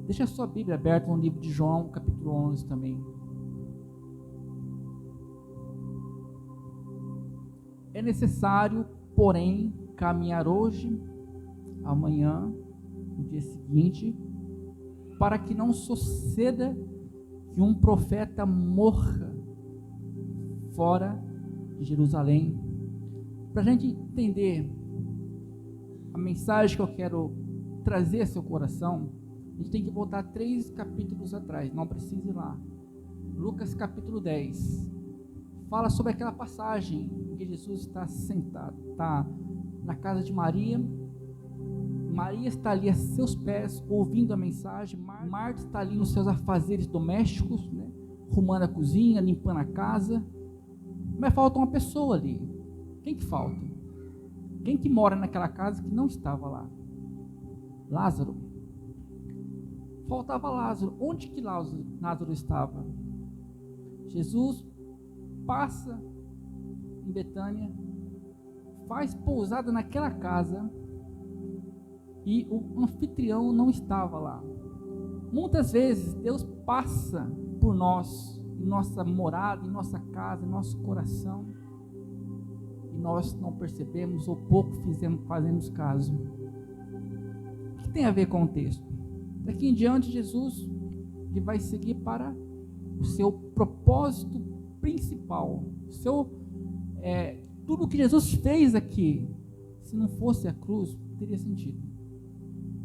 Deixa a sua Bíblia aberta no livro de João, capítulo 11 também. É necessário, porém, caminhar hoje, amanhã, no dia seguinte, para que não suceda que um profeta morra fora de Jerusalém. Para a gente entender a mensagem que eu quero trazer a seu coração, a gente tem que voltar 3 capítulos atrás, não precisa ir lá. Lucas capítulo 10, fala sobre aquela passagem em que Jesus está sentado, está na casa de Maria. Maria está ali a seus pés, ouvindo a mensagem. Marta está ali nos seus afazeres domésticos, né? Arrumando a cozinha, limpando a casa. Mas falta uma pessoa ali. Quem que falta? Quem que mora naquela casa que não estava lá? Lázaro. Faltava Lázaro. Onde que Lázaro estava? Jesus passa em Betânia, faz pousada naquela casa e o anfitrião não estava lá. Muitas vezes Deus passa por nós, em nossa morada, em nossa casa, em nosso coração, e nós não percebemos ou pouco fazemos caso. O que tem a ver com o texto? Daqui em diante Jesus ele vai seguir para o seu propósito principal, tudo o que Jesus fez aqui, se não fosse a cruz, teria sentido.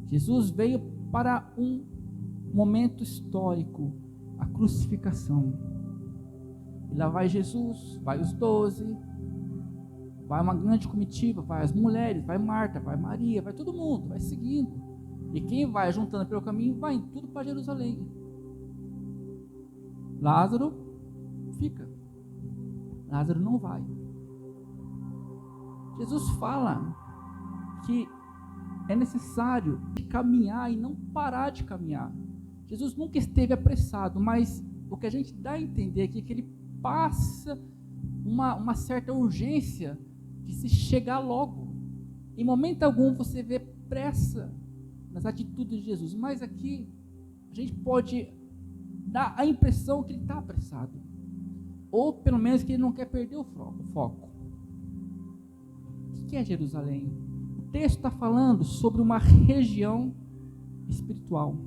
Jesus veio para um momento histórico, a crucificação. E lá vai Jesus, vai os 12, vai uma grande comitiva, vai as mulheres, vai Marta, vai Maria, vai todo mundo, vai seguindo. E quem vai juntando pelo caminho, vai em tudo para Jerusalém. Lázaro fica. Lázaro não vai. Jesus fala que é necessário caminhar e não parar de caminhar. Jesus nunca esteve apressado, mas o que a gente dá a entender aqui é que ele passa uma certa urgência de se chegar logo. Em momento algum você vê pressa nas atitudes de Jesus, mas aqui a gente pode dar a impressão que ele está apressado, ou pelo menos que ele não quer perder o foco. O que é Jerusalém? O texto está falando sobre uma região espiritual.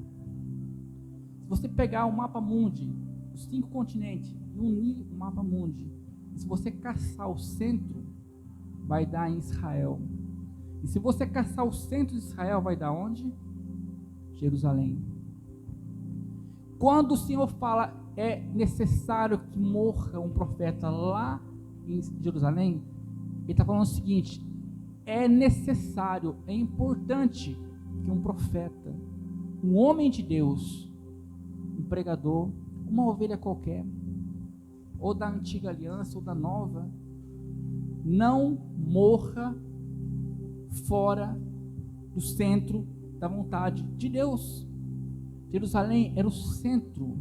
Se você pegar o mapa mundi, os 5 continentes, e unir o mapa mundi, se você caçar o centro, vai dar em Israel. E se você caçar o centro de Israel, vai dar onde? Jerusalém. Quando o Senhor fala é necessário que morra um profeta lá em Jerusalém, ele está falando o seguinte: é necessário, é importante que um profeta, um homem de Deus, um pregador, uma ovelha qualquer, ou da antiga aliança ou da nova, não morra fora do centro da vontade de Deus. Jerusalém era o centro.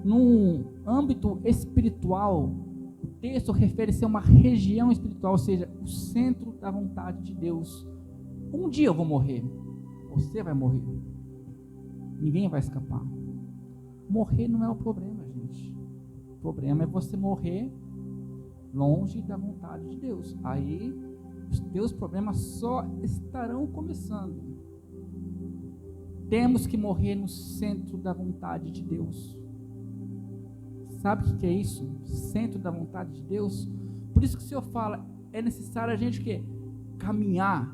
Num âmbito espiritual, o texto refere-se a uma região espiritual, ou seja, o centro da vontade de Deus. Um dia eu vou morrer, você vai morrer, ninguém vai escapar. Morrer não é o problema, gente. O problema é você morrer longe da vontade de Deus. Aí os teus problemas só estarão começando. Temos que morrer no centro da vontade de Deus. Sabe o que é isso? Centro da vontade de Deus. Por isso que o Senhor fala, é necessário a gente que caminhar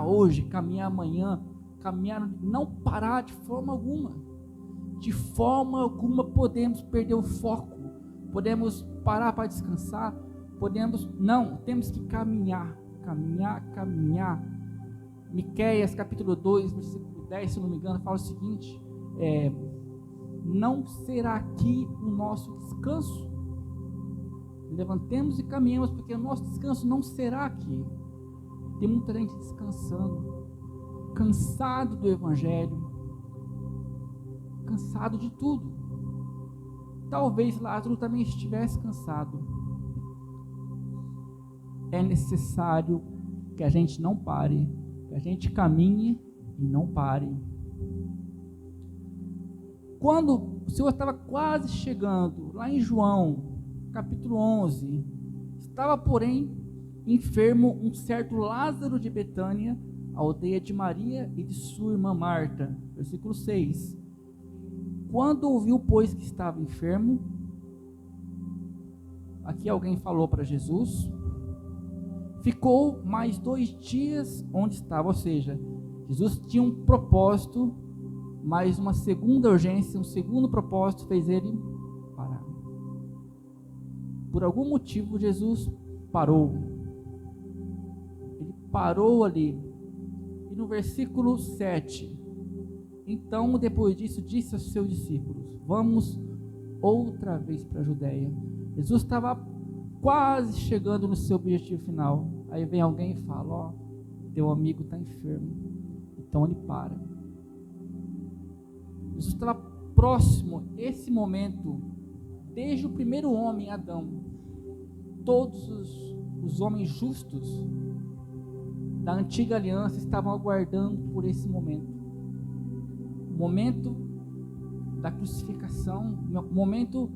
hoje, caminhar amanhã, caminhar, não parar de forma alguma. De forma alguma podemos perder o foco, podemos parar para descansar, temos que caminhar. Miqueias capítulo 2, versículo 10, se não me engano, fala o seguinte: não será aqui o nosso descanso. Levantemos e caminhemos, porque o nosso descanso não será aqui. Tem muita gente descansando, cansado do evangelho, cansado de tudo. Talvez Lázaro também estivesse cansado. É necessário que a gente não pare, que a gente caminhe e não pare. Quando o Senhor estava quase chegando, lá em João, capítulo 11, estava, porém, enfermo um certo Lázaro de Betânia, a aldeia de Maria e de sua irmã Marta. Versículo 6. Quando ouviu, pois, que estava enfermo, aqui alguém falou para Jesus, ficou mais 2 dias onde estava, ou seja, Jesus tinha um propósito, mas uma segunda urgência, um segundo propósito fez ele parar. Por algum motivo, Jesus parou. Ele parou ali. E no versículo 7, então, depois disso, disse aos seus discípulos: vamos outra vez para a Judéia. Jesus estava quase chegando no seu objetivo final. Aí vem alguém e fala: ó, teu amigo está enfermo. Então ele para. Jesus estava próximo, esse momento, desde o primeiro homem, Adão. Todos os homens justos da antiga aliança estavam aguardando por esse momento. O momento da crucificação, o momento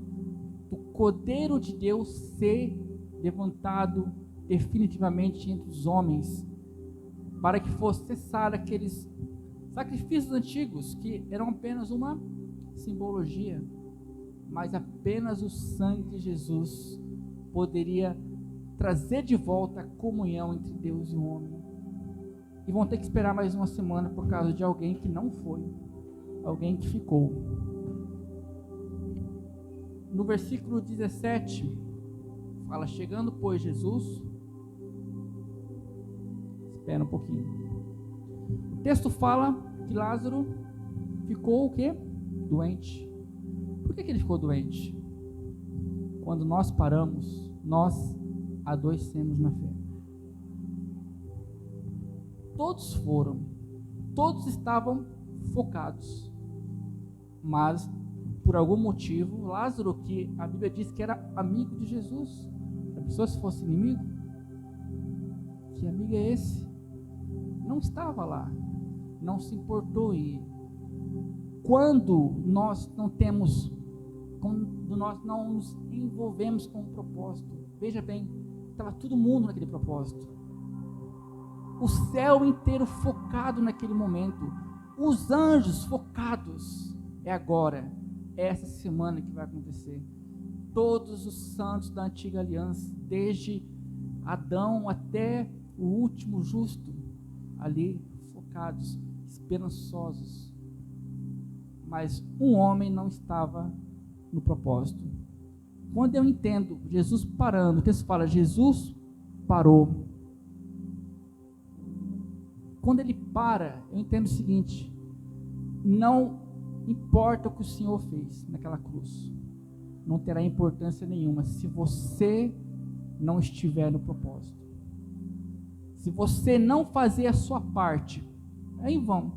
do Cordeiro de Deus ser levantado definitivamente entre os homens, para que fosse cessar aqueles sacrifícios antigos que eram apenas uma simbologia, mas apenas o sangue de Jesus poderia trazer de volta a comunhão entre Deus e o homem. E vão ter que esperar mais uma semana por causa de alguém que não foi, alguém que ficou. No versículo 17 fala: chegando, pois, Jesus, espera um pouquinho, o texto fala que Lázaro ficou o quê? Doente. Por que ele ficou doente? Quando nós paramos, nós adoecemos na fé. Todos foram, todos estavam focados, mas por algum motivo, Lázaro, que a Bíblia diz que era amigo de Jesus, a pessoa, se fosse inimigo, que amigo é esse? Não estava lá, não se importou em ir. Quando nós não temos, quando nós não nos envolvemos com um propósito, veja bem, estava todo mundo naquele propósito, o céu inteiro focado naquele momento, os anjos focados. É agora, é essa semana que vai acontecer. Todos os santos da antiga aliança, desde Adão até o último justo, ali focados, esperançosos. Mas um homem não estava no propósito. Quando eu entendo Jesus parando, o texto fala: Jesus parou. Quando ele para, eu entendo o seguinte: não importa o que o Senhor fez naquela cruz, não terá importância nenhuma se você não estiver no propósito. Se você não fazer a sua parte, é em vão,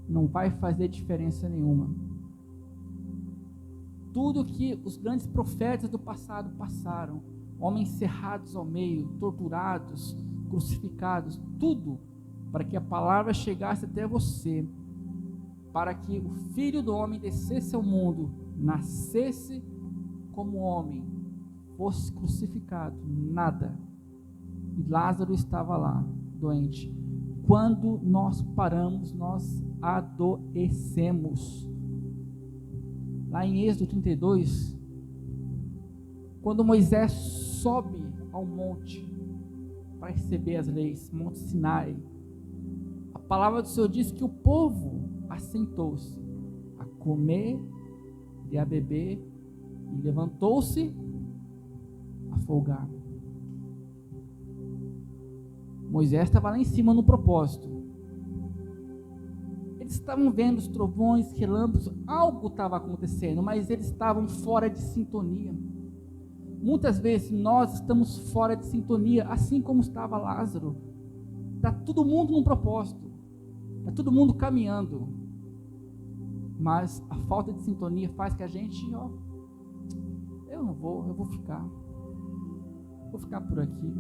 não vai fazer diferença nenhuma. Tudo que os grandes profetas do passado passaram, homens cerrados ao meio, torturados, crucificados, tudo para que a palavra chegasse até você, para que o Filho do Homem descesse ao mundo, nascesse como homem, fosse crucificado, nada. E Lázaro estava lá, doente. Quando nós paramos, nós adoecemos. Lá em Êxodo 32, quando Moisés sobe ao monte para receber as leis, Monte Sinai, a palavra do Senhor diz que o povo assentou-se a comer e a beber, e levantou-se a folgar. Moisés estava lá em cima no propósito. Eles estavam vendo os trovões, relâmpagos, algo estava acontecendo, mas eles estavam fora de sintonia. Muitas vezes nós estamos fora de sintonia, assim como estava Lázaro. Está todo mundo num propósito, está todo mundo caminhando, mas a falta de sintonia faz que a gente, eu não vou, eu vou ficar por aqui.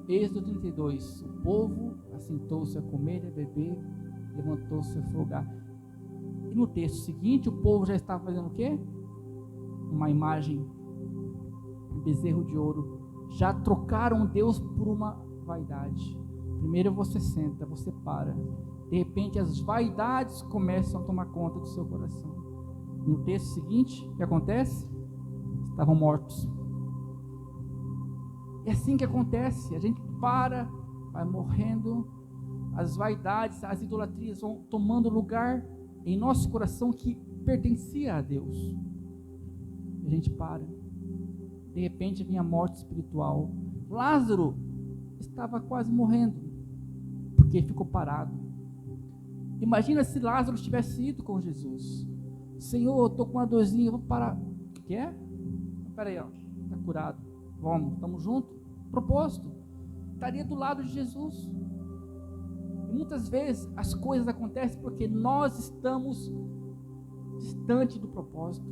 Êxodo 32, o povo assentou-se a comer e a beber, levantou-se a folgar. no texto seguinte, o povo já estava fazendo o quê? Uma imagem, um bezerro de ouro. Já trocaram Deus por uma vaidade. Primeiro você senta, você para. De repente as vaidades começam a tomar conta do seu coração. No texto seguinte, o que acontece? Estavam mortos. É assim que acontece. A gente para, vai morrendo. As vaidades, as idolatrias vão tomando lugar em nosso coração que pertencia a Deus. A gente para. De repente vem a morte espiritual. Lázaro estava quase morrendo, porque ficou parado. Imagina se Lázaro tivesse ido com Jesus. Senhor, estou com uma dorzinha, vou parar. O que é? Espera aí, está curado. Vamos, estamos juntos. Propósito. Estaria do lado de Jesus. E muitas vezes as coisas acontecem porque nós estamos distante do propósito.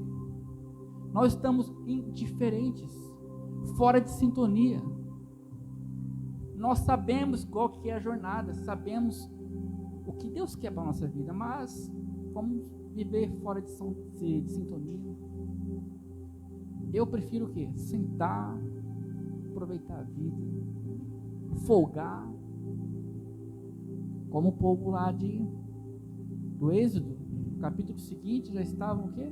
Nós estamos indiferentes, fora de sintonia. Nós sabemos qual que é a jornada, sabemos o que Deus quer para a nossa vida, mas vamos viver fora de sintonia. Eu prefiro o quê? Sentar, aproveitar a vida, folgar, como o povo lá do Êxodo, no capítulo seguinte, já estavam o quê?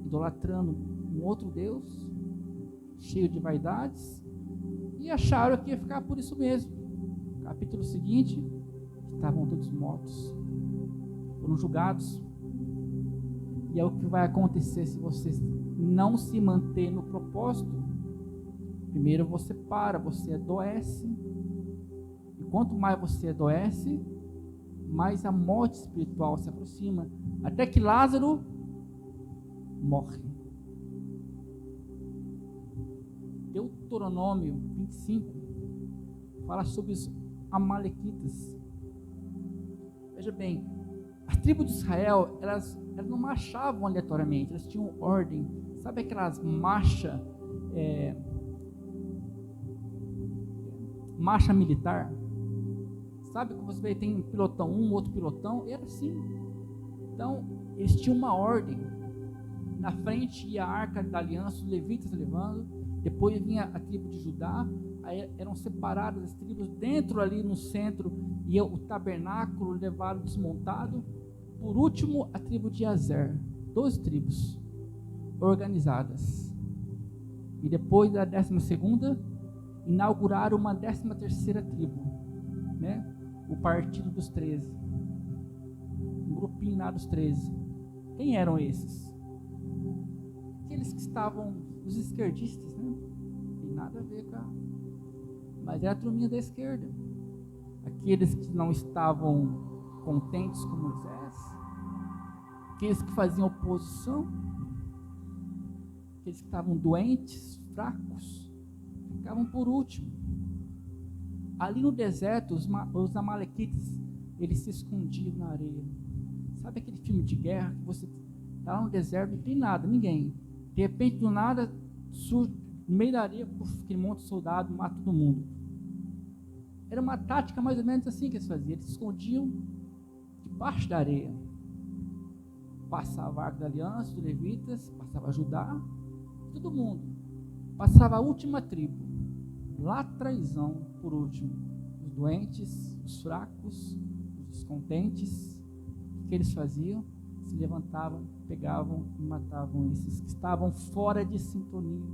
Idolatrando um outro Deus, cheio de vaidades, e acharam que ia ficar por isso mesmo. No capítulo seguinte, estavam todos mortos, foram julgados. E é o que vai acontecer se você não se manter no propósito. Primeiro você para, você adoece. E quanto mais você adoece, mais a morte espiritual se aproxima. Até que Lázaro morre. Deuteronômio 25 fala sobre os amalequitas. Veja bem, as tribos de Israel, elas não marchavam aleatoriamente, elas tinham ordem. Sabe aquelas marcha militar? Sabe como você vê, tem um pilotão 1, outro pilotão? Era assim. Então, eles tinham uma ordem. Na frente ia a arca da aliança, os levitas levando. Depois vinha a tribo de Judá. Aí eram separadas as tribos. Dentro ali no centro ia o tabernáculo levado desmontado. Por último, a tribo de Azer. 12 tribos organizadas. E depois da 12ª, inauguraram uma 13ª tribo, né? O partido dos 13. Um grupinho lá dos 13. Quem eram esses? Aqueles que estavam, os esquerdistas, né? Não tem nada a ver com mas era a turminha da esquerda. Aqueles que não estavam contentes com Moisés, aqueles que faziam oposição, aqueles que estavam doentes, fracos, ficavam por último. Ali no deserto, os amalequitas, eles se escondiam na areia. Sabe aquele filme de guerra que você está lá no deserto, não tem nada, ninguém. De repente, do nada, surge no meio da areia, aquele monte de soldado, mata todo mundo. Era uma tática mais ou menos assim que eles faziam. Eles se escondiam debaixo da areia. Passava a arca da aliança, os levitas, passava Judá, todo mundo. Passava a última tribo, lá atrásão, por último. Os doentes, os fracos, os descontentes. O que eles faziam? Se levantavam, pegavam e matavam esses que estavam fora de sintonia.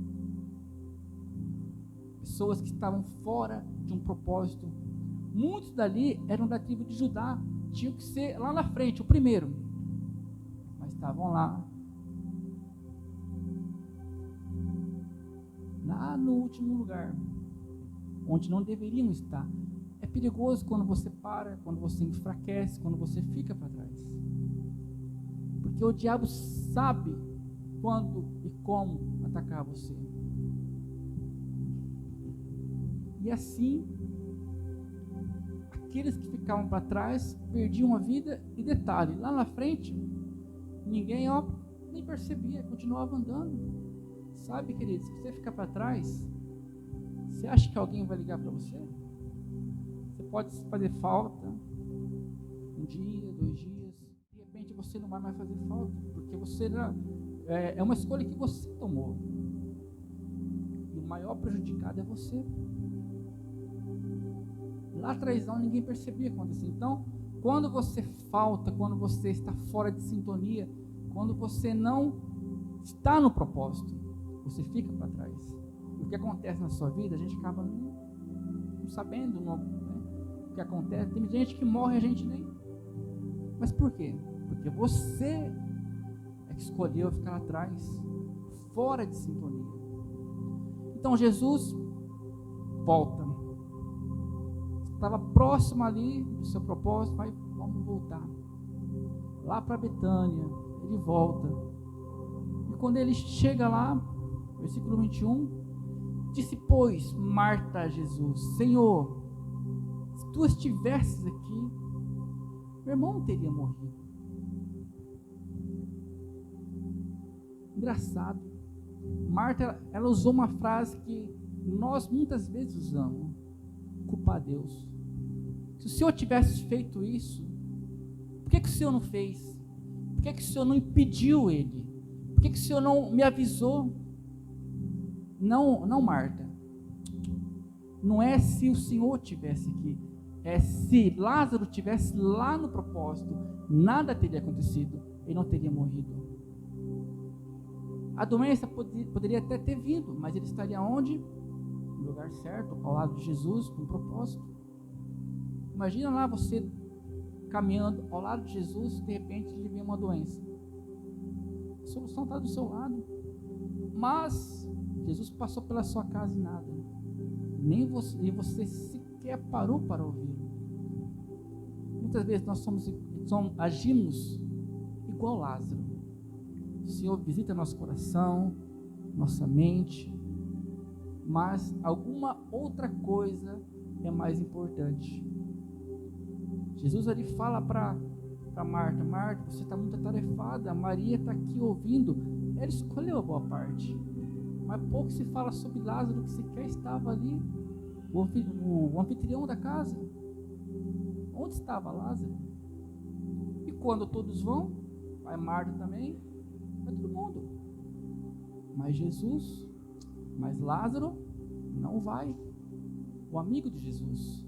Pessoas que estavam fora de um propósito. Muitos dali eram da tribo de Judá. Tinham que ser lá na frente, o primeiro. Mas estavam lá no último lugar, onde não deveriam estar. É perigoso quando você para, quando você enfraquece, quando você fica para trás. Porque o diabo sabe quando e como atacar você. E assim, aqueles que ficavam para trás perdiam a vida. E detalhe, lá na frente, ninguém nem percebia, continuava andando. Sabe, queridos, se você ficar para trás, você acha que alguém vai ligar para você? Você pode fazer falta, um dia, 2 dias, de repente você você não vai mais fazer falta, porque você é uma escolha que você tomou. E o maior prejudicado é você. Lá atrás ninguém percebia acontecer. Então, quando você falta, quando você está fora de sintonia, quando você não está no propósito, você fica para trás. O que acontece na sua vida, a gente acaba não sabendo, né, o que acontece. Tem gente que morre, a gente nem. Mas por quê? Porque você é que escolheu ficar lá atrás, fora de sintonia. Então Jesus volta. Estava próximo ali do seu propósito, mas vamos voltar. Lá para Betânia, ele volta. E quando ele chega lá, versículo 21, disse, pois, Marta a Jesus, Senhor, se tu estivesses aqui, meu irmão não teria morrido. Engraçado. Marta, ela usou uma frase que nós muitas vezes usamos, culpar Deus. Se o Senhor tivesse feito isso, por que o Senhor não fez? Por que o Senhor não impediu ele? Por que o Senhor não me avisou? Não, Marta. Não é se o Senhor tivesse aqui, é se Lázaro tivesse lá no propósito, nada teria acontecido, ele não teria morrido. A doença poderia até ter vindo, mas ele estaria onde? No lugar certo, ao lado de Jesus, com propósito. Imagina lá você caminhando ao lado de Jesus, de repente lhe vem uma doença. A solução está do seu lado. Mas Jesus passou pela sua casa e nada. Nem você sequer parou para ouvir. Muitas vezes nós agimos igual Lázaro. O Senhor visita nosso coração, nossa mente, mas alguma outra coisa é mais importante. Jesus ali fala para Marta, Marta, você está muito atarefada, Maria está aqui ouvindo, ela escolheu a boa parte, mas pouco se fala sobre Lázaro, que sequer estava ali, o anfitrião da casa. Onde estava Lázaro? E quando todos vão, vai Marta também, vai todo mundo, mas Jesus, mas Lázaro não vai, o amigo de Jesus,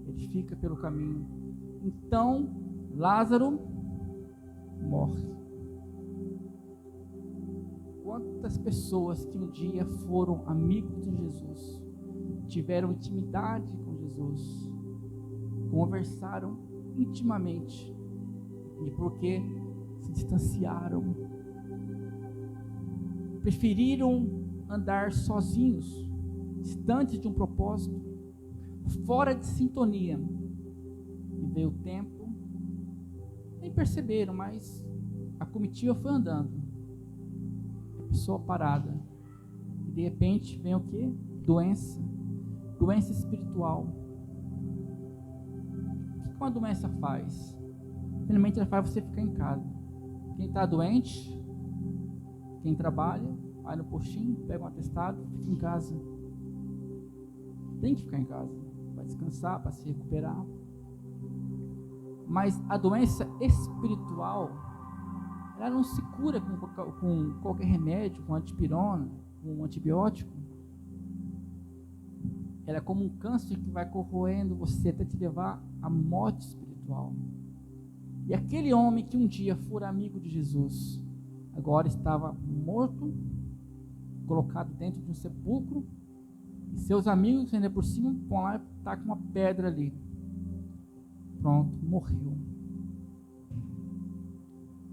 ele fica pelo caminho. Então Lázaro morre. Quantas pessoas que um dia foram amigos de Jesus, tiveram intimidade com Jesus, conversaram intimamente, e porque se distanciaram, preferiram andar sozinhos, distantes de um propósito, fora de sintonia. E veio o tempo, nem perceberam, mas a comitiva foi andando, a pessoa parada, e de repente vem o que? Doença espiritual. O que uma doença faz? Finalmente ela faz você ficar em casa. Quem está doente, quem trabalha, vai no postinho, pega um atestado, fica em casa. Tem que ficar em casa, para descansar, para se recuperar. Mas a doença espiritual, ela não se cura com qualquer remédio, com antipirona, com um antibiótico. Ela é como um câncer que vai corroendo você até te levar à morte espiritual. E aquele homem que um dia fora amigo de Jesus, agora estava morto, colocado dentro de um sepulcro, e seus amigos ainda por cima vão lá e tacam uma pedra ali. Pronto, morreu.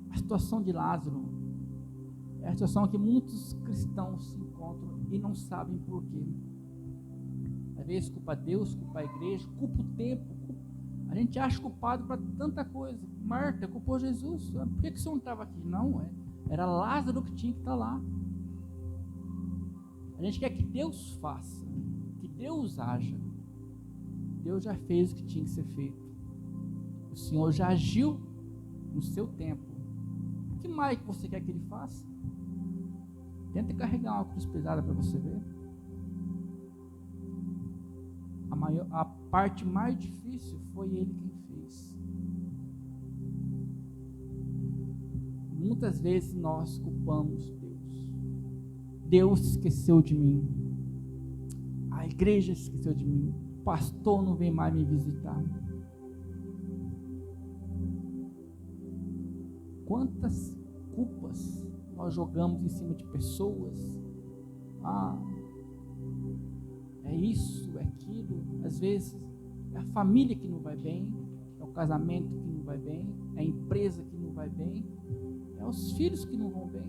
A situação de Lázaro é a situação que muitos cristãos se encontram e não sabem por quê. Às vezes culpa Deus, culpa a igreja, culpa o tempo. A gente acha culpado para tanta coisa. Marta culpou Jesus. Por que você não estava aqui? Não, era Lázaro que tinha que estar lá. A gente quer que Deus faça, que Deus haja. Deus já fez o que tinha que ser feito. O Senhor já agiu no seu tempo. O que mais que você quer que Ele faça? Tenta carregar uma cruz pesada para você ver. A parte mais difícil foi Ele quem fez. Quantas vezes nós culpamos Deus? Deus esqueceu de mim. A igreja esqueceu de mim. O pastor não vem mais me visitar. Quantas culpas nós jogamos em cima de pessoas? É isso, é aquilo. Às vezes é a família que não vai bem, é o casamento que não vai bem, é a empresa que não vai bem, é os filhos que não vão bem.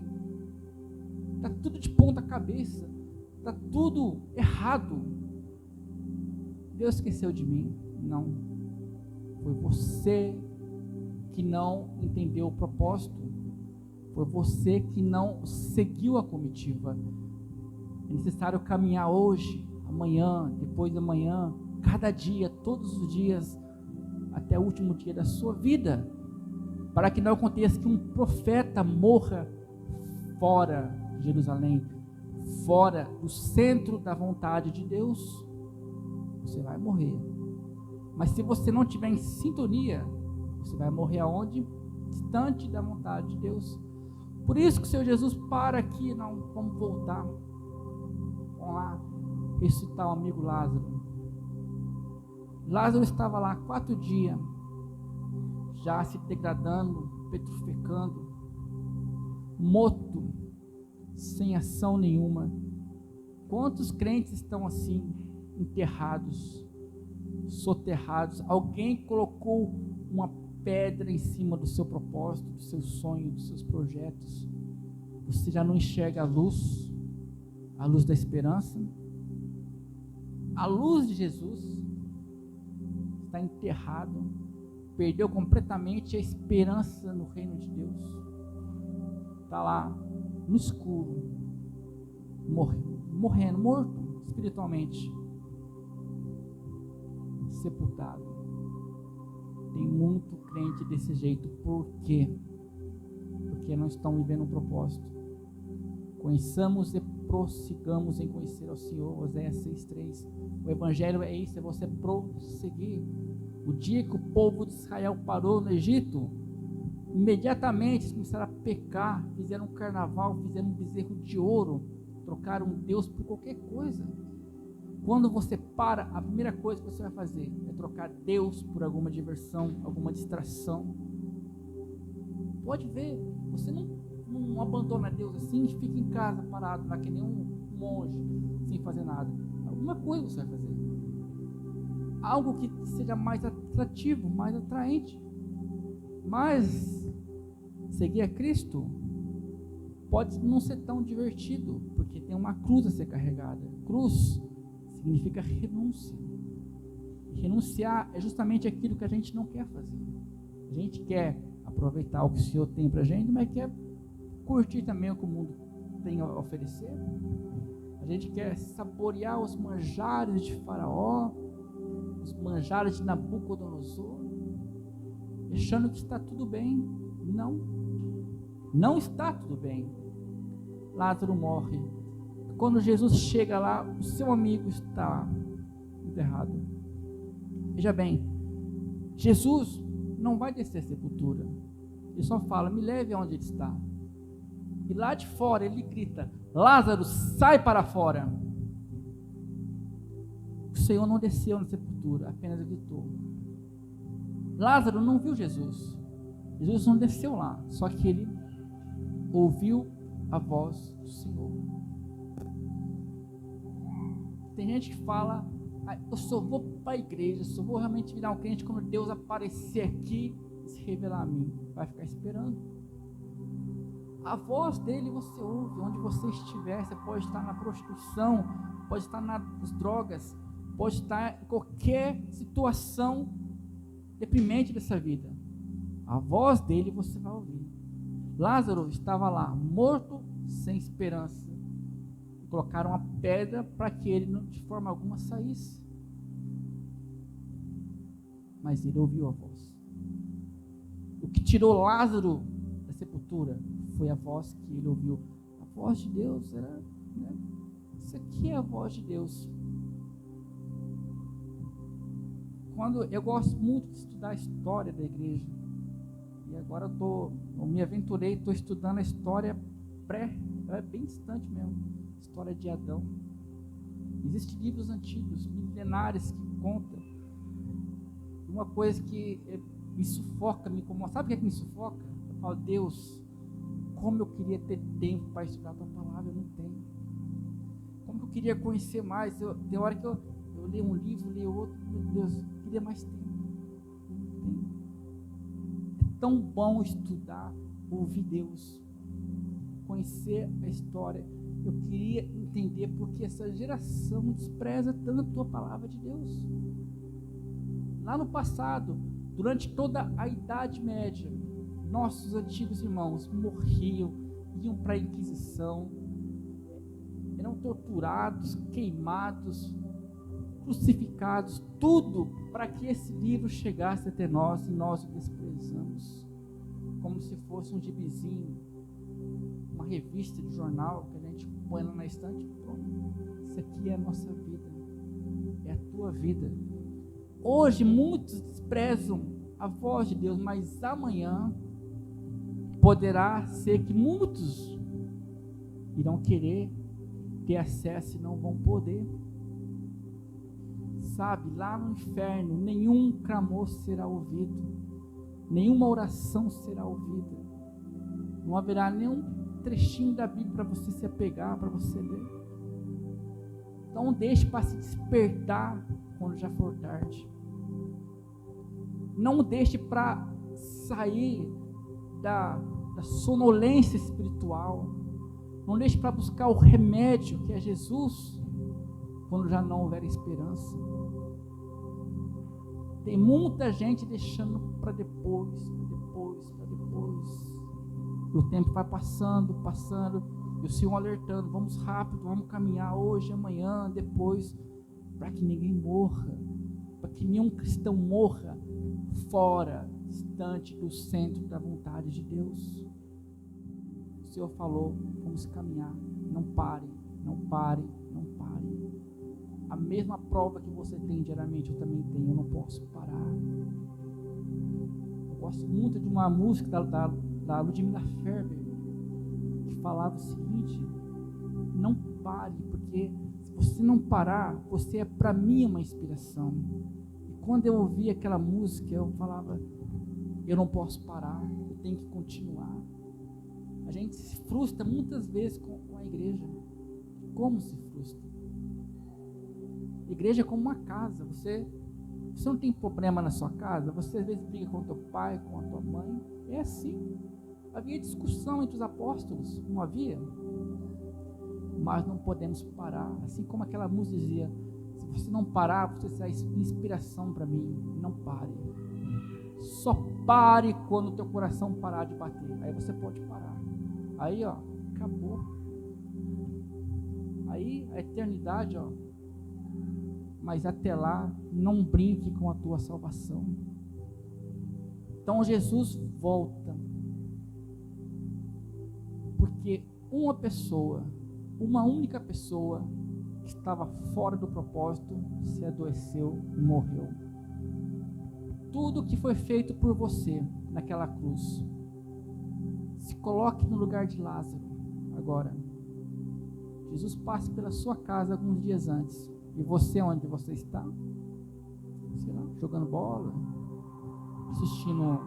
Está tudo de ponta cabeça, está tudo errado. Deus esqueceu de mim? Não. Foi você que não entendeu o propósito. Foi você que não seguiu a comitiva. É necessário caminhar hoje, amanhã, depois de amanhã, cada dia, todos os dias, até o último dia da sua vida, para que não aconteça que um profeta morra fora de Jerusalém, fora do centro da vontade de Deus. Você vai morrer. Mas se você não estiver em sintonia, você vai morrer aonde? Distante da vontade de Deus. Por isso que o Senhor Jesus para aqui, não, vamos voltar. Vamos lá, ressuscitar o amigo Lázaro. Lázaro estava lá 4 dias, já se degradando, petrificando, morto, sem ação nenhuma. Quantos crentes estão assim, enterrados, soterrados? Alguém colocou uma pedra em cima do seu propósito, do seu sonho, dos seus projetos. Você já não enxerga a luz da esperança. A luz de Jesus está enterrado, perdeu completamente a esperança no reino de Deus. Está lá no escuro, morrendo, morto espiritualmente, sepultado. Tem muito crente desse jeito. Por quê? Porque não estão vivendo um propósito. Conheçamos e prossigamos em conhecer ao Senhor. Oséias 6:3. O evangelho é isso, é você prosseguir. O dia que o povo de Israel parou no Egito, imediatamente eles começaram a pecar, fizeram um carnaval, fizeram um bezerro de ouro, trocaram Deus por qualquer coisa. Quando você para, a primeira coisa que você vai fazer é trocar Deus por alguma diversão, alguma distração. Pode ver, você não abandona Deus assim e fica em casa parado, lá que nem um monge, sem fazer nada. Alguma coisa você vai fazer. Algo que seja mais atrativo, mais atraente. Mas seguir a Cristo pode não ser tão divertido, porque tem uma cruz a ser carregada. Cruz significa renúncia. E renunciar é justamente aquilo que a gente não quer fazer. A gente quer aproveitar o que o Senhor tem para a gente, mas quer curtir também o que o mundo tem a oferecer. A gente quer saborear os manjares de Faraó, os manjares de Nabucodonosor, achando que está tudo bem. Não está tudo bem. Lázaro morre. Quando Jesus chega lá, o seu amigo está enterrado. Veja bem, Jesus não vai descer a sepultura. Ele só fala, me leve aonde ele está. E lá de fora ele grita, Lázaro, sai para fora. O Senhor não desceu na sepultura, apenas gritou. Lázaro não viu Jesus. Jesus não desceu lá, só que ele ouviu a voz do Senhor. Tem gente que fala, eu só vou para a igreja, só vou realmente virar um crente quando Deus aparecer aqui e se revelar a mim. Vai ficar esperando. A voz dele você ouve, onde você estiver. Você pode estar na prostituição, pode estar nas drogas, pode estar em qualquer situação deprimente dessa vida. A voz dele você vai ouvir. Lázaro estava lá, morto, sem esperança. Colocaram uma pedra para que ele não, de forma alguma, saísse. Mas ele ouviu a voz. O que tirou Lázaro da sepultura foi a voz que ele ouviu. A voz de Deus era, isso aqui é a voz de Deus. Quando eu gosto muito de estudar a história da igreja, E agora eu me aventurei, estou estudando a história ela é bem distante mesmo, história de Adão. Existem livros antigos, milenares, que contam. Uma coisa que me sufoca, me incomoda. Sabe o que é que me sufoca? Eu falo, Deus, como eu queria ter tempo para estudar a tua palavra, eu não tenho. Como eu queria conhecer mais. Tem hora que eu leio um livro, leio outro, meu Deus, eu queria mais tempo. Não tenho. É tão bom estudar, ouvir Deus, conhecer a história. Eu queria entender porque essa geração despreza tanto a tua palavra de Deus. Lá no passado, durante toda a Idade Média, nossos antigos irmãos morriam, iam para a Inquisição, eram torturados, queimados, crucificados, tudo para que esse livro chegasse até nós e nós o desprezamos, como se fosse um gibizinho, uma revista de jornal que a gente põe lá na estante. Pronto, isso aqui é a nossa vida, é a tua vida. Hoje muitos desprezam a voz de Deus, mas amanhã poderá ser que muitos irão querer ter acesso e não vão poder. Sabe, lá no inferno nenhum clamor será ouvido, nenhuma oração será ouvida, não haverá nenhum trechinho da Bíblia para você se apegar, para você ler. Então não deixe para se despertar quando já for tarde. Não deixe para sair da sonolência espiritual. Não deixe para buscar o remédio que é Jesus, quando já não houver esperança. Tem muita gente deixando para depois. E o tempo vai passando, e o Senhor alertando, vamos rápido, vamos caminhar hoje, amanhã, depois, para que ninguém morra, para que nenhum cristão morra fora, distante do centro da vontade de Deus. O Senhor falou, vamos caminhar, não pare. A mesma prova que você tem diariamente, eu também tenho, eu não posso parar. Eu gosto muito de uma música da Ludmilla Ferber, que falava o seguinte: não pare, porque se você não parar, você é para mim uma inspiração. E quando eu ouvia aquela música, eu falava, eu não posso parar, eu tenho que continuar. A gente se frustra muitas vezes com a igreja. Como se frustra? A igreja é como uma casa. Você não tem problema na sua casa, você às vezes briga com o teu pai, com a tua mãe, é assim. Havia discussão entre os apóstolos, não havia? Mas não podemos parar, assim como aquela música dizia, se você não parar, você será inspiração para mim. Não pare, só pare quando o teu coração parar de bater, aí você pode parar, aí acabou, aí a eternidade, mas até lá, não brinque com a tua salvação. Então Jesus volta, porque uma única pessoa que estava fora do propósito, se adoeceu e morreu. Tudo que foi feito por você naquela cruz, se coloque no lugar de Lázaro agora. Jesus passa pela sua casa alguns dias antes, e você, onde você está? Sei lá, jogando bola, assistindo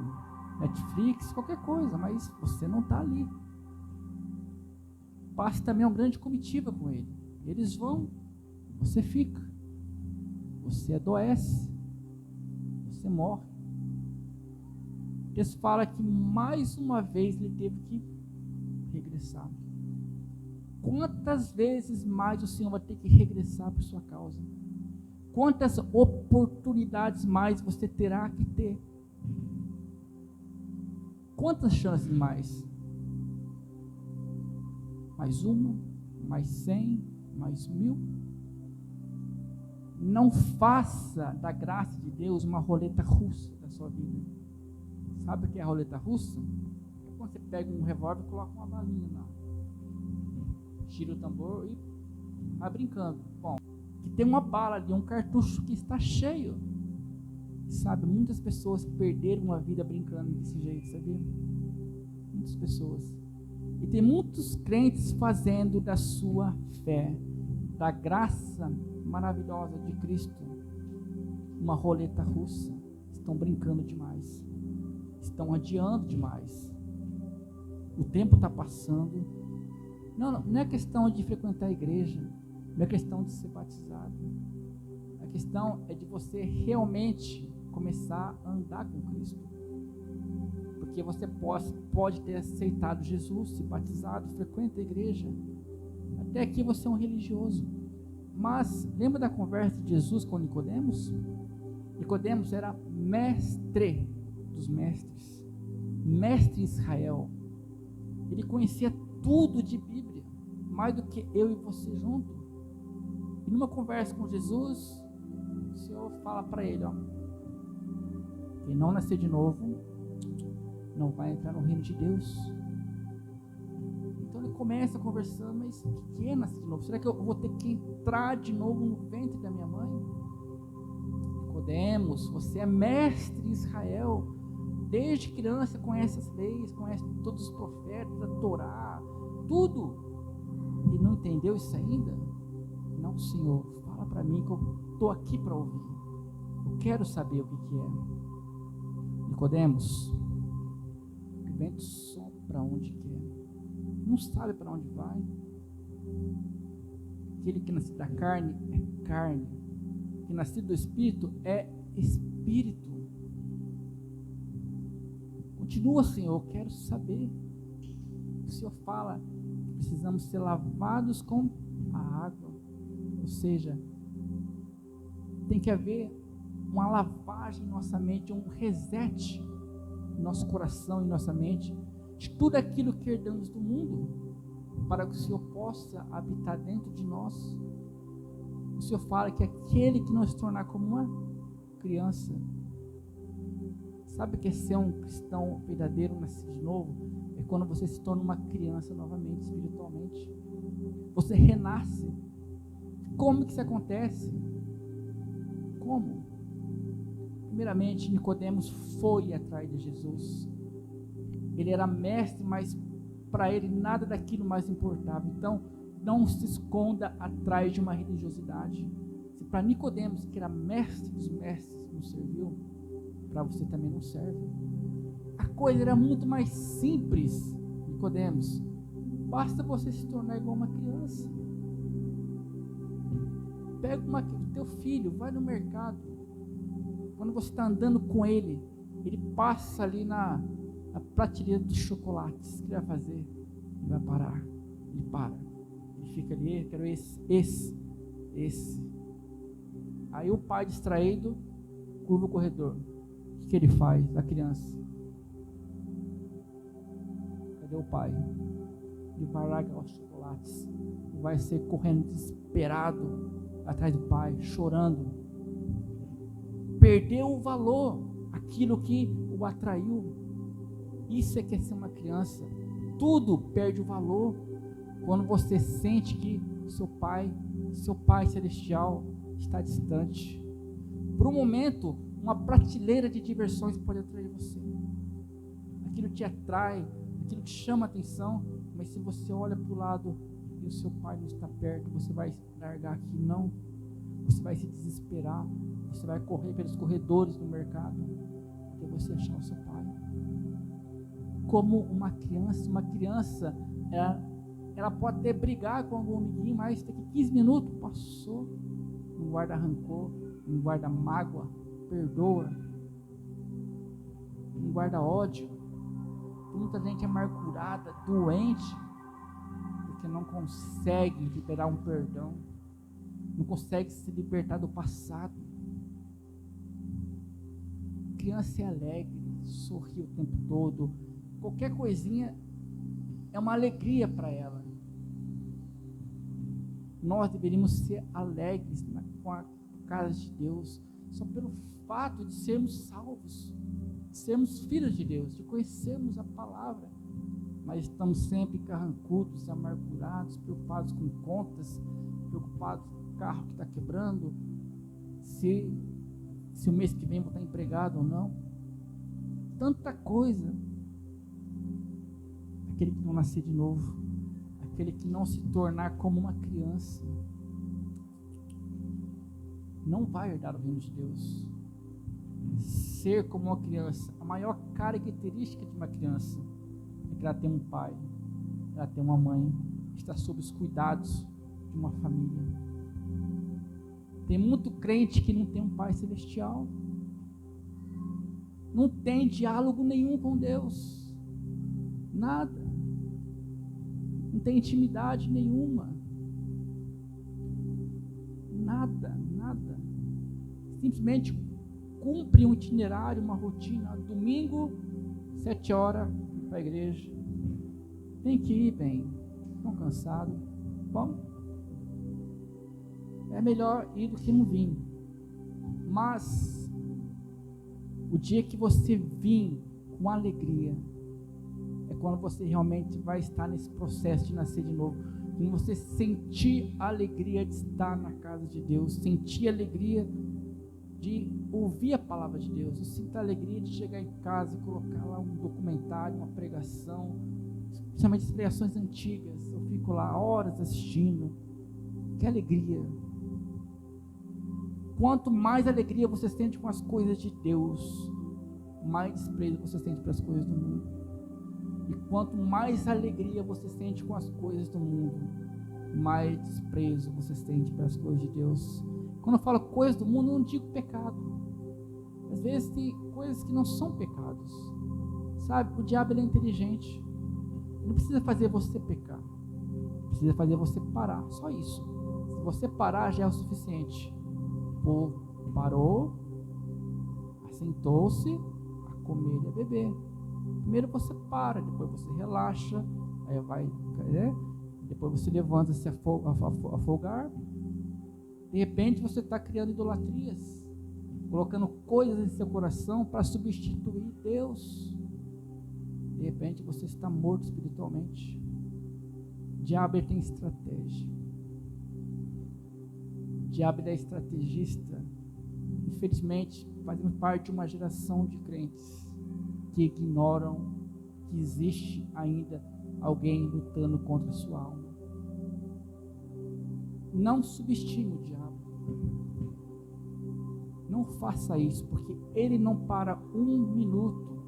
Netflix, qualquer coisa, mas você não está ali. Passe também uma grande comitiva com ele. Eles vão, você fica, você adoece, você morre. Deus fala que mais uma vez ele teve que regressar. Quantas vezes mais o Senhor vai ter que regressar por sua causa? Quantas oportunidades mais você terá que ter? Quantas chances mais? Mais uma, mais 100, mais 1000? Não faça da graça de Deus uma roleta russa da sua vida. Sabe o que é a roleta russa? É quando você pega um revólver e coloca uma balinha lá, tira o tambor e vai brincando. Bom, que tem uma bala ali, um cartucho que está cheio. Sabe, muitas pessoas perderam a vida brincando desse jeito, sabia? Muitas pessoas. E tem muitos crentes fazendo da sua fé, da graça maravilhosa de Cristo, uma roleta russa. Estão brincando demais. Estão adiando demais. O tempo está passando. Não é questão de frequentar a igreja. Não é questão de ser batizado. A questão é de você realmente começar a andar com Cristo. Porque você pode ter aceitado Jesus, se batizado, frequenta a igreja. Até aqui você é um religioso. Mas lembra da conversa de Jesus com Nicodemos? Nicodemos era mestre dos mestres, mestre em Israel. Ele conhecia tudo de Bíblia, mais do que eu e você junto. E numa conversa com Jesus, o Senhor fala para ele, quem não nascer de novo não vai entrar no reino de Deus. Então ele começa conversando, mas o que é nascer de novo? Será que eu vou ter que entrar de novo no ventre da minha mãe? Nicodemos, você é mestre em Israel, desde criança conhece as leis, conhece todos os profetas, a Torá, tudo. E não entendeu isso ainda? Não, Senhor, fala para mim que eu estou aqui para ouvir. Eu quero saber o que é. Nicodemos, o vento sopra onde quer, não sabe para onde vai. Aquele que nasce da carne é carne, que nascido do Espírito é Espírito. Continua, Senhor, eu quero saber. O Senhor fala que precisamos ser lavados com a água, ou seja, tem que haver uma lavagem em nossa mente, um reset em nosso coração e nossa mente, de tudo aquilo que herdamos do mundo, para que o Senhor possa habitar dentro de nós. O Senhor fala que aquele que não se tornar como uma criança, sabe o que é ser um cristão verdadeiro, nascido de novo? É quando você se torna uma criança novamente, espiritualmente. Você renasce. Como que isso acontece? Como? Primeiramente, Nicodemos foi atrás de Jesus. Ele era mestre, mas para ele nada daquilo mais importava. Então, não se esconda atrás de uma religiosidade. Se para Nicodemos, que era mestre dos mestres, não serviu, para você também não serve. A coisa era muito mais simples, Nicodemos. Basta você se tornar igual uma criança. Pega o teu filho, vai no mercado. Quando você está andando com ele, ele passa ali na prateleira dos chocolates. O que ele vai fazer? Ele vai parar. Ele para. Ele fica ali, eu quero esse. Aí o pai distraído curva o corredor. O que ele faz? A criança. Cadê o pai? Ele vai largar os chocolates. Ele vai ser correndo desesperado atrás do pai, chorando. Perdeu o valor, aquilo que o atraiu. Isso é que é ser uma criança. Tudo perde o valor quando você sente que seu pai celestial está distante. Por um momento, uma prateleira de diversões pode atrair você. Aquilo te atrai, aquilo te chama a atenção, mas se você olha para o lado e o seu pai não está perto, você vai largar aqui, não. Você vai se desesperar, você vai correr pelos corredores do mercado até você achar o seu pai. Como uma criança, ela pode até brigar com algum amiguinho, mas daqui 15 minutos passou, não guarda rancor, não guarda mágoa, perdoa, não guarda ódio. Tem muita gente amargurada, doente, porque não consegue liberar um perdão, não consegue se libertar do passado. Criança é alegre, sorri o tempo todo, qualquer coisinha é uma alegria para ela. Nós deveríamos ser alegres com a casa de Deus, só pelo fato de sermos salvos, de sermos filhos de Deus, de conhecermos a palavra, mas estamos sempre carrancudos, amargurados, preocupados com contas, preocupados com o carro que está quebrando, se se o mês que vem vou estar empregado ou não. Tanta coisa. Aquele que não nascer de novo, aquele que não se tornar como uma criança, não vai herdar o reino de Deus. Ser como uma criança, a maior característica de uma criança é que ela tem um pai, ela tem uma mãe, está sob os cuidados de uma família. Tem muito crente que não tem um pai celestial, não tem diálogo nenhum com Deus, nada, não tem intimidade nenhuma, nada, simplesmente cumpre um itinerário, uma rotina. Domingo, 7 horas, para a igreja. Tem que ir, bem. Estão cansados. Bom, é melhor ir do que não vir. Mas, o dia que você vir com alegria, é quando você realmente vai estar nesse processo de nascer de novo. Quando você sentir a alegria de estar na casa de Deus, sentir a alegria de ouvir a palavra de Deus. Eu sinto a alegria de chegar em casa e colocar lá um documentário, uma pregação, principalmente as pregações antigas. Eu fico lá horas assistindo. Que alegria! Quanto mais alegria você sente com as coisas de Deus, mais desprezo você sente para as coisas do mundo. E quanto mais alegria você sente com as coisas do mundo, mais desprezo você sente para as coisas de Deus. Quando eu falo coisas do mundo, eu não digo pecado. Às vezes tem coisas que não são pecados. Sabe, o diabo ele é inteligente. Ele não precisa fazer você pecar. Precisa fazer você parar, só isso. Se você parar, já é o suficiente. O povo parou, assentou-se a comer e a beber. Primeiro você para, depois você relaxa, aí vai, né? Depois você levanta-se a folgar. De repente você está criando idolatrias, colocando coisas em seu coração para substituir Deus. De repente você está morto espiritualmente. O diabo tem estratégia. O diabo é estrategista. Infelizmente, fazemos parte de uma geração de crentes que ignoram que existe ainda alguém lutando contra a sua alma. Não subestime o diabo. Não faça isso, porque ele não para um minuto.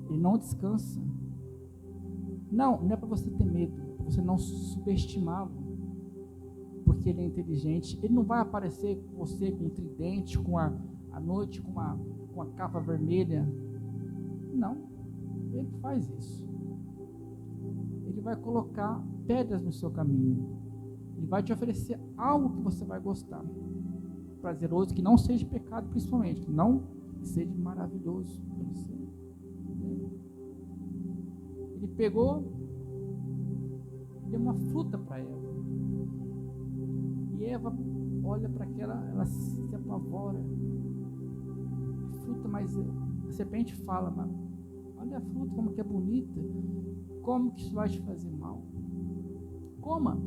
Ele não descansa. Não é para você ter medo, é para você não subestimá-lo, porque ele é inteligente. Ele não vai aparecer com você com um tridente, com a noite, com a capa vermelha. Não, ele faz isso. Ele vai colocar pedras no seu caminho. Ele vai te oferecer algo que você vai gostar, prazeroso, que não seja pecado, principalmente, que não seja maravilhoso para você. Ele pegou, deu uma fruta para Eva, e Eva olha para aquela, ela se apavora. A fruta, mas a serpente fala, mas olha a fruta como que é bonita, como que isso vai te fazer mal? Coma.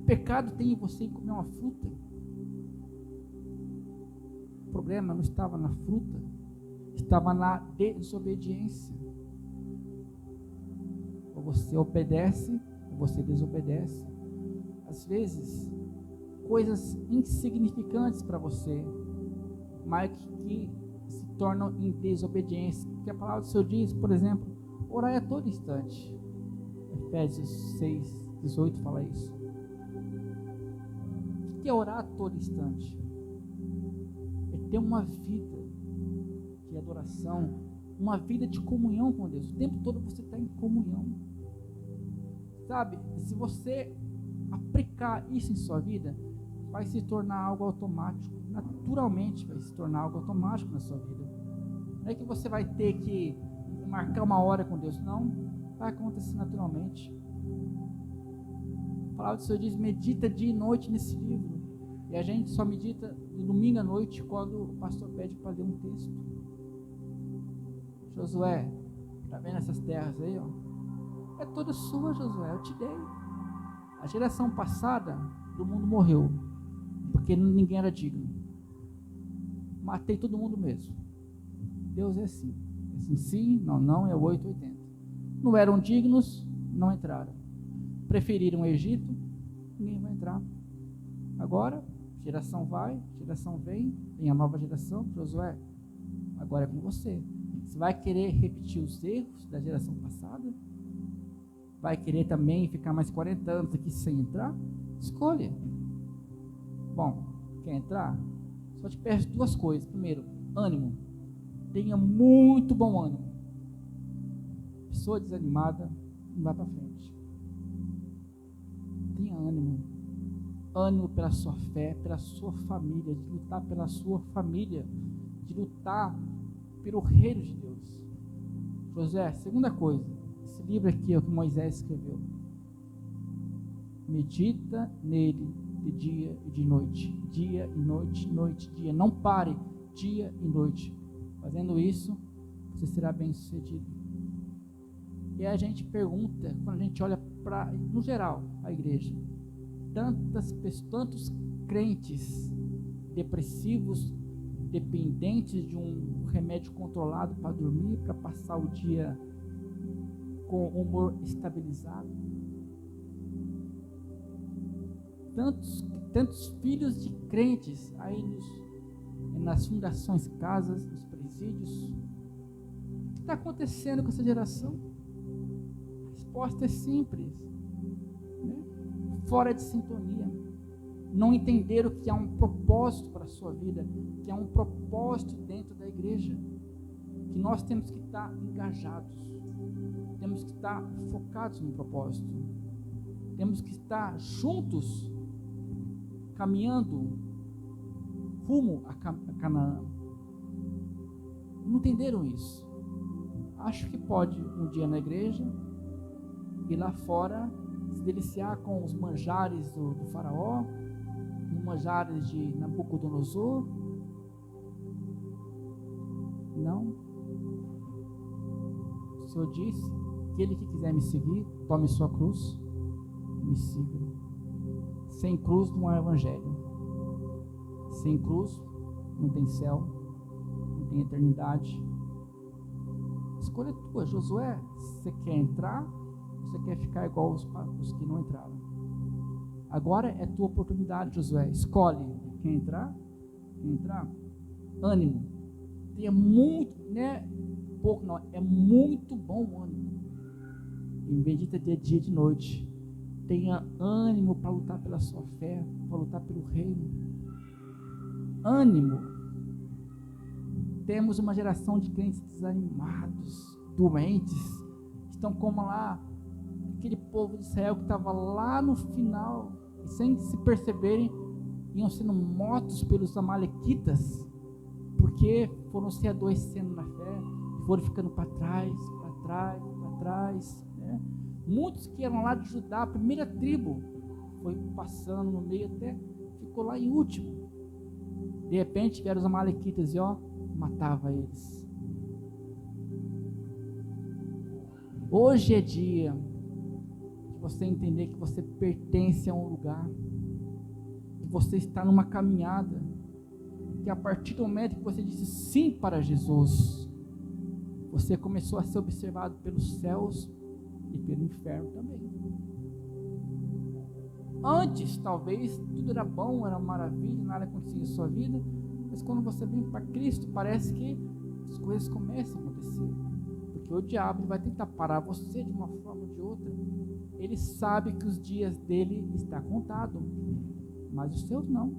Pecado tem em você em comer uma fruta. O problema não estava na fruta, estava na desobediência. Ou você obedece, ou você desobedece. Às vezes, coisas insignificantes para você, mas que se tornam em desobediência. Porque a palavra do Senhor diz, por exemplo, orar a todo instante. Efésios 6:18 fala isso. O que é orar a todo instante? É ter uma vida de adoração, uma vida de comunhão com Deus. O tempo todo você está em comunhão. Sabe, se você aplicar isso em sua vida, vai se tornar algo automático. Naturalmente vai se tornar algo automático na sua vida. Não é que você vai ter que marcar uma hora com Deus, não. Vai acontecer naturalmente. A palavra do Senhor diz, medita dia e noite nesse livro. E a gente só medita de domingo à noite, quando o pastor pede para ler um texto. Josué, está vendo essas terras aí? Ó? É toda sua, Josué, eu te dei. A geração passada do mundo morreu, porque porque ninguém era digno. Matei todo mundo mesmo. Deus é assim. É assim, sim, não, não, é 880. Não eram dignos, não entraram. Preferiram o Egito, ninguém vai entrar. Agora, geração vai, geração vem a nova geração. Josué, agora é com você. Você vai querer repetir os erros da geração passada? Vai querer também ficar mais 40 anos aqui sem entrar? Escolha. Bom, quer entrar? Só te peço duas coisas. Primeiro, ânimo. Tenha muito bom ânimo. Pessoa desanimada não vai para frente. Tenha ânimo. Ânimo pela sua fé, pela sua família, de lutar pela sua família, de lutar pelo reino de Deus. José, segunda coisa, esse livro aqui é o que Moisés escreveu. Medita nele de dia e de noite, dia e noite, noite e dia. Não pare, dia e noite. Fazendo isso, você será bem sucedido. E a gente pergunta, quando a gente olha para, no geral, a igreja, tantos crentes depressivos, dependentes de um remédio controlado para dormir, para passar o dia com o humor estabilizado. Tantos filhos de crentes aí nas fundações, casas, nos presídios. O que está acontecendo com essa geração? A resposta é simples, né? Fora de sintonia. Não entenderam que há um propósito para a sua vida, que há um propósito dentro da igreja, que nós temos que estar engajados, temos que estar focados no propósito, temos que estar juntos, caminhando rumo a Canaã. Não entenderam isso. Acho que pode um dia na igreja e lá fora se deliciar com os manjares do faraó, os manjares de Nabucodonosor. Não. O Senhor disse: aquele que quiser me seguir, tome sua cruz e me siga. Sem cruz não há evangelho. Sem cruz não tem céu, não tem eternidade. Escolha tua, Josué. Você quer entrar? Você quer ficar igual os que não entraram? Agora é tua oportunidade, Josué. Escolhe. Quer entrar? Quer entrar? Ânimo. Tenha muito, né? Pouco não, é muito bom ânimo. E medita de dia e de noite. Tenha ânimo para lutar pela sua fé, para lutar pelo reino. Ânimo. Temos uma geração de crentes desanimados, doentes, que estão como lá, aquele povo de Israel que estava lá no final, e sem se perceberem, iam sendo mortos pelos amalequitas, porque foram se adoecendo na fé, foram ficando para trás, né? Muitos que eram lá de Judá, a primeira tribo, foi passando no meio até, ficou lá em último. De repente vieram os amalequitas e matava eles. Hoje é dia de você entender que você pertence a um lugar, que você está numa caminhada, que a partir do momento que você disse sim para Jesus, você começou a ser observado pelos céus e pelo inferno também. Antes, talvez, tudo era bom, era maravilha, nada acontecia em sua vida, mas quando você vem para Cristo, parece que as coisas começam a acontecer, porque o diabo vai tentar parar você de uma forma ou de outra. Ele sabe que os dias dele estão contados, mas os seus não.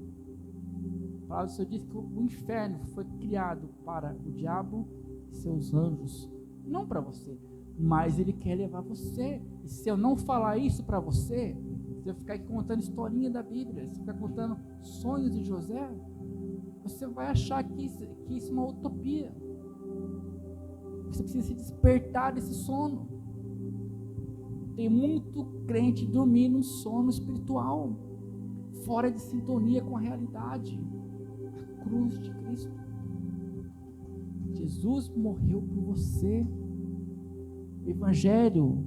A palavra do Senhor diz que o inferno foi criado para o diabo e seus anjos, não para você, mas ele quer levar você. E se eu não falar isso para você, se eu ficar aqui contando historinha da Bíblia, se eu ficar contando sonhos de José, você vai achar que isso é uma utopia. Você precisa se despertar desse sono. Tem muito crente dormindo num sono espiritual, fora de sintonia com a realidade. A cruz de Cristo. Jesus morreu por você. O Evangelho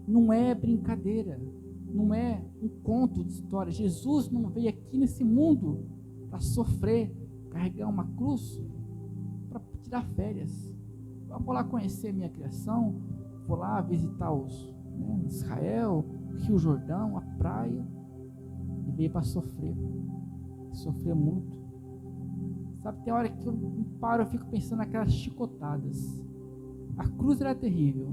não é brincadeira. não é um conto de história. Jesus não veio aqui nesse mundo para sofrer, carregar uma cruz, para tirar férias. Eu vou lá conhecer a minha criação, vou lá visitar Israel, o Rio Jordão, a praia. Ele veio para sofrer muito. Sabe, tem hora que eu paro, eu fico pensando naquelas chicotadas. A cruz era terrível,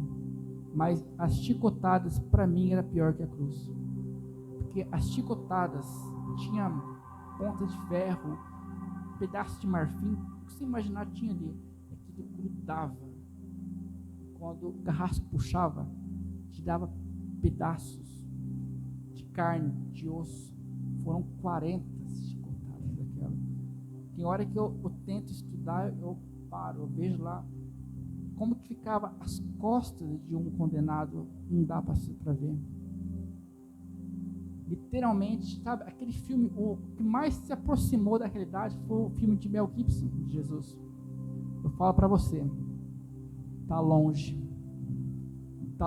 mas as chicotadas para mim era pior que a cruz, porque as chicotadas tinha pontas de ferro, pedaços de marfim, o que você imaginar tinha ali, aquilo grudava. Quando o carrasco puxava, te dava pedaços de carne, de osso. Foram 40 chicotadas daquela. Tem hora que eu tento estudar, eu paro, eu vejo lá como que ficava as costas de um condenado, não dá para ver. Literalmente, sabe, aquele filme, o que mais se aproximou da realidade foi o filme de Mel Gibson, de Jesus. Eu falo para você, está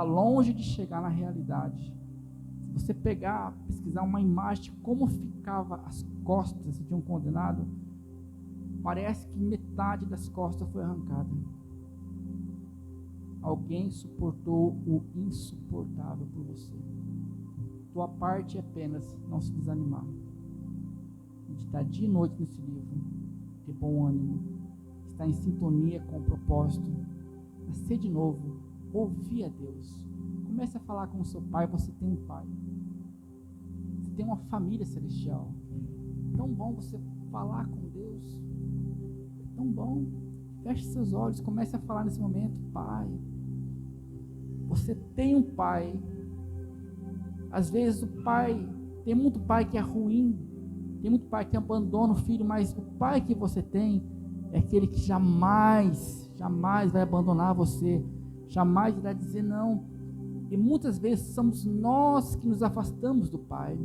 longe de chegar na realidade. Se você pesquisar uma imagem de como ficava as costas de um condenado, parece que metade das costas foi arrancada. Alguém suportou o insuportável por você. Tua parte é apenas não se desanimar, meditar dia e noite nesse livro, ter bom ânimo, estar em sintonia com o propósito, nascer de novo, ouvir a Deus. Comece a falar com o seu pai. Você tem um pai, você tem uma família celestial. É tão bom você falar com Deus, é tão bom. Feche seus olhos, comece a falar nesse momento: Pai, você tem um pai. Às vezes tem muito pai que é ruim, tem muito pai que abandona o filho, mas o pai que você tem é aquele que jamais vai abandonar você, jamais irá dizer não. E muitas vezes somos nós que nos afastamos do pai,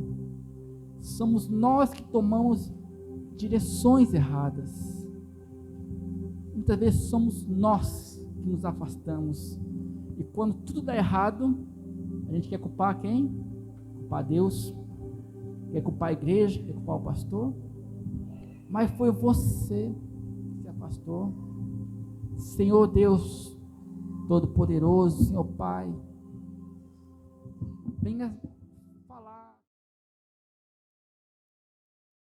somos nós que tomamos direções erradas, muitas vezes somos nós que nos afastamos, e quando tudo dá errado, a gente quer culpar quem? Culpar Deus, quer culpar a igreja, quer culpar o pastor, mas foi você que se afastou. Senhor Deus Todo-Poderoso, Senhor Pai, venha